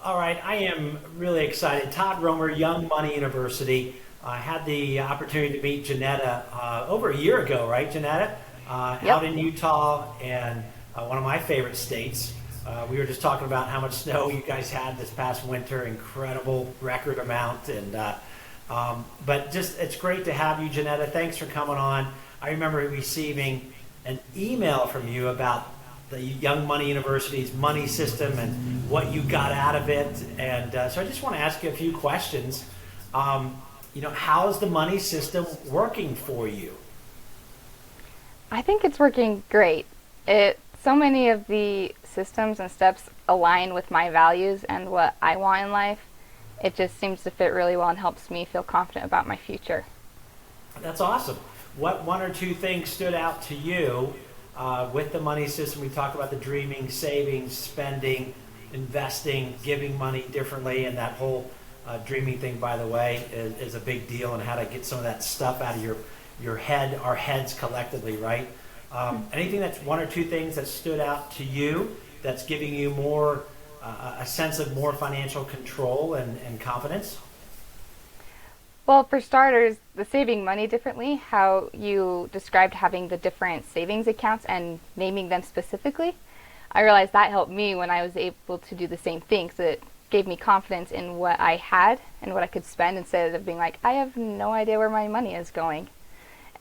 All right, I am really excited. Todd Romer, Young Money University. I had the opportunity to meet Janetta over a year ago, right, Janetta? Out Yep. in Utah and one of my favorite states. We were just talking about how much snow you guys had this past winter, incredible record amount. But just it's great to have you, Janetta. Thanks for coming on. I remember receiving an email from you about the Young Money University's money system and what you got out of it. So I just want to ask you a few questions. How's the money system working for you? I think it's working great. So many of the systems and steps align with my values and what I want in life. It just seems to fit really well and helps me feel confident about my future. That's awesome. What one or two things stood out to you with the money system? We talk about the dreaming, saving, spending, investing, giving money differently, and that whole dreaming thing, by the way, is a big deal, and how to get some of that stuff out of your head, our heads collectively, right? Anything that's one or two things that stood out to you that's giving you more a sense of more financial control and confidence? Well, for starters, the saving money differently, how you described having the different savings accounts and naming them specifically, I realized that helped me when I was able to do the same thing. So it gave me confidence in what I had and what I could spend instead of being like, I have no idea where my money is going.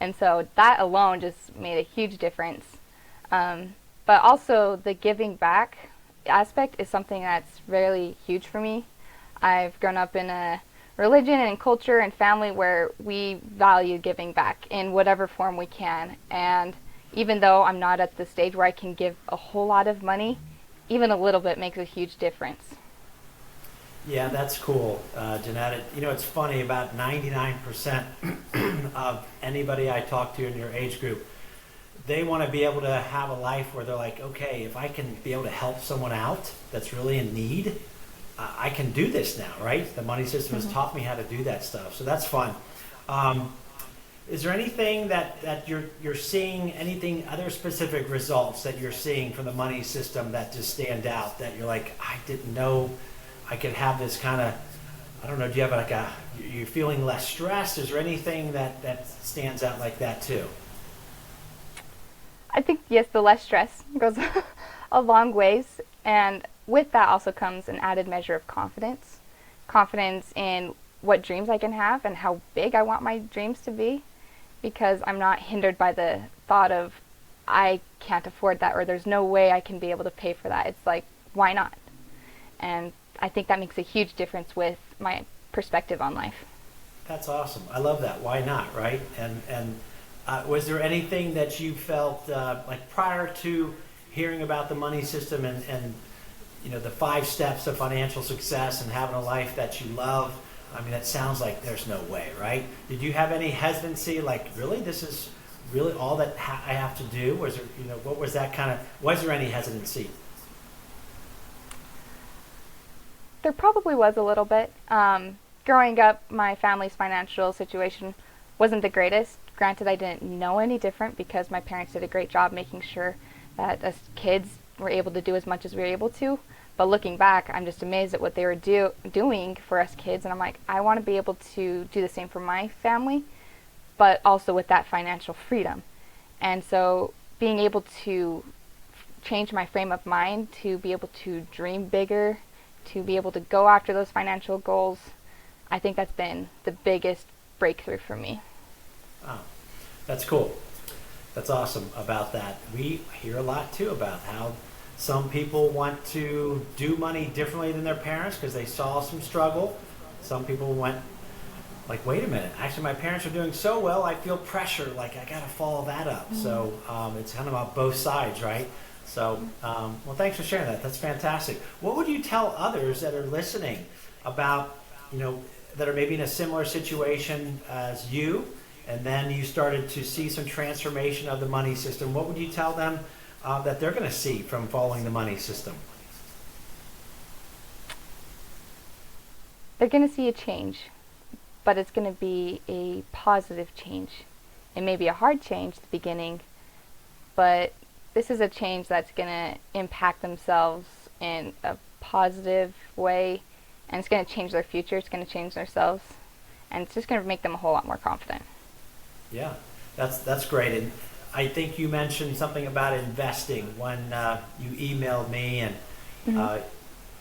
And so that alone just made a huge difference. But also the giving back aspect is something that's really huge for me. I've grown up in a religion and culture and family where we value giving back in whatever form we can. And even though I'm not at the stage where I can give a whole lot of money, even a little bit makes a huge difference. Yeah, that's cool, Janetta. It's funny, about 99% of anybody I talk to in your age group, they want to be able to have a life where they're like, okay, if I can be able to help someone out that's really in need, I can do this now, right? The money system has taught me how to do that stuff, so that's fun. Um, is there anything that you're seeing, anything, other specific results that you're seeing from the money system that just stand out, that you're like, I didn't know I could have this kind of, I don't know, do you have like you're feeling less stressed? Is there anything that stands out like that too? I think, yes, the less stress goes a long ways. And with that also comes an added measure of confidence. Confidence in what dreams I can have and how big I want my dreams to be. Because I'm not hindered by the thought of, I can't afford that, or there's no way I can be able to pay for that. It's like, why not? And I think that makes a huge difference with my perspective on life. That's awesome. I love that. Why not, right? And was there anything that you felt like prior to hearing about the money system and the 5 steps of financial success and having a life that you love? I mean, that sounds like there's no way, right? Did you have any hesitancy, like, really, this is really all that I have to do? Was there, what was that kind of? Was there any hesitancy? There probably was a little bit. Growing up, my family's financial situation wasn't the greatest. Granted, I didn't know any different because my parents did a great job making sure that us kids were able to do as much as we were able to. But looking back, I'm just amazed at what they were doing for us kids. And I'm like, I want to be able to do the same for my family, but also with that financial freedom. And so being able to change my frame of mind to be able to dream bigger, to be able to go after those financial goals, I think that's been the biggest breakthrough for me. Oh, that's cool. That's awesome about that. We hear a lot too about how some people want to do money differently than their parents because they saw some struggle. Some people went like, wait a minute, actually my parents are doing so well, I feel pressure, like I got to follow that up. So it's kind of on both sides, right? So, well, thanks for sharing that. That's fantastic. What would you tell others that are listening about, that are maybe in a similar situation as you, and then you started to see some transformation of the money system? What would you tell them that they're going to see from following the money system? They're going to see a change, but it's going to be a positive change. It may be a hard change at the beginning, but this is a change that's going to impact themselves in a positive way, and it's going to change their future. It's going to change themselves, and it's just going to make them a whole lot more confident. Yeah, that's great. And I think you mentioned something about investing when you emailed me, and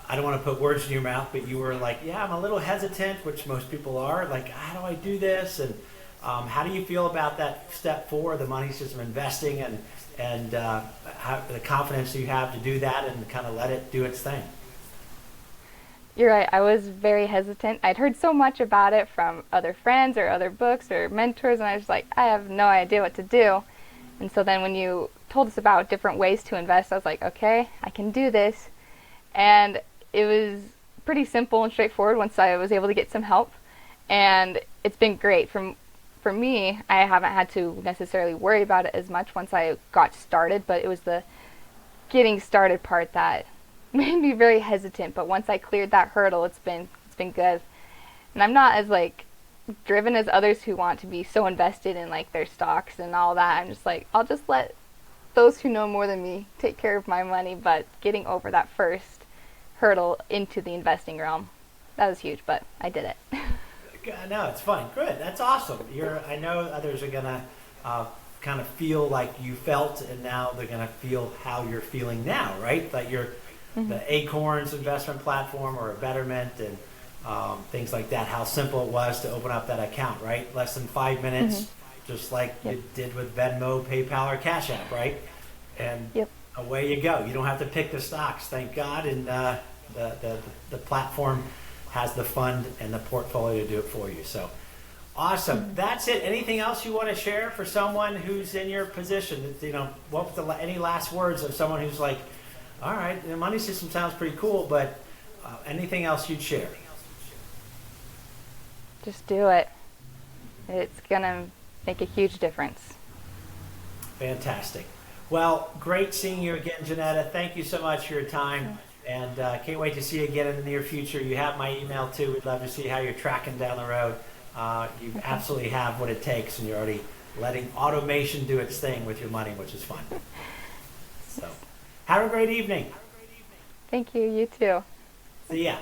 I don't want to put words in your mouth, but you were like, yeah, I'm a little hesitant, which most people are. Like, how do I do this? And how do you feel about that step 4, the money system investing, and how, the confidence you have to do that and kind of let it do its thing? You're right. I was very hesitant. I'd heard so much about it from other friends or other books or mentors, and I was like, I have no idea what to do. And so then when you told us about different ways to invest, I was like, okay, I can do this. And it was pretty simple and straightforward once I was able to get some help. And it's been great. For me, I haven't had to necessarily worry about it as much once I got started, but it was the getting started part that made me very hesitant. But once I cleared that hurdle, it's been good. And I'm not as like driven as others who want to be so invested in like their stocks and all that. I'm just like, I'll just let those who know more than me take care of my money. But getting over that first hurdle into the investing realm, that was huge, but I did it. No, it's fun. Good. That's awesome. I know others are gonna kind of feel like you felt, and now they're gonna feel how you're feeling now, right? That you're the Acorns investment platform or a Betterment and things like that. How simple it was to open up that account, right? Less than 5 minutes, just like you did with Venmo, PayPal, or Cash App, right? And away you go. You don't have to pick the stocks, thank God, and the platform has the fund and the portfolio to do it for you. So awesome. That's it. Anything else you want to share for someone who's in your position? You know, what was any last words of someone who's like, all right, the money system sounds pretty cool, but anything else you'd share? Just do it. It's gonna make a huge difference. Fantastic. Well, great seeing you again, Janetta. Thank you so much for your time. And can't wait to see you again in the near future. You have my email too. We'd love to see how you're tracking down the road. You absolutely have what it takes, and you're already letting automation do its thing with your money, which is fun. So, have a great evening. Thank you. You too. See ya.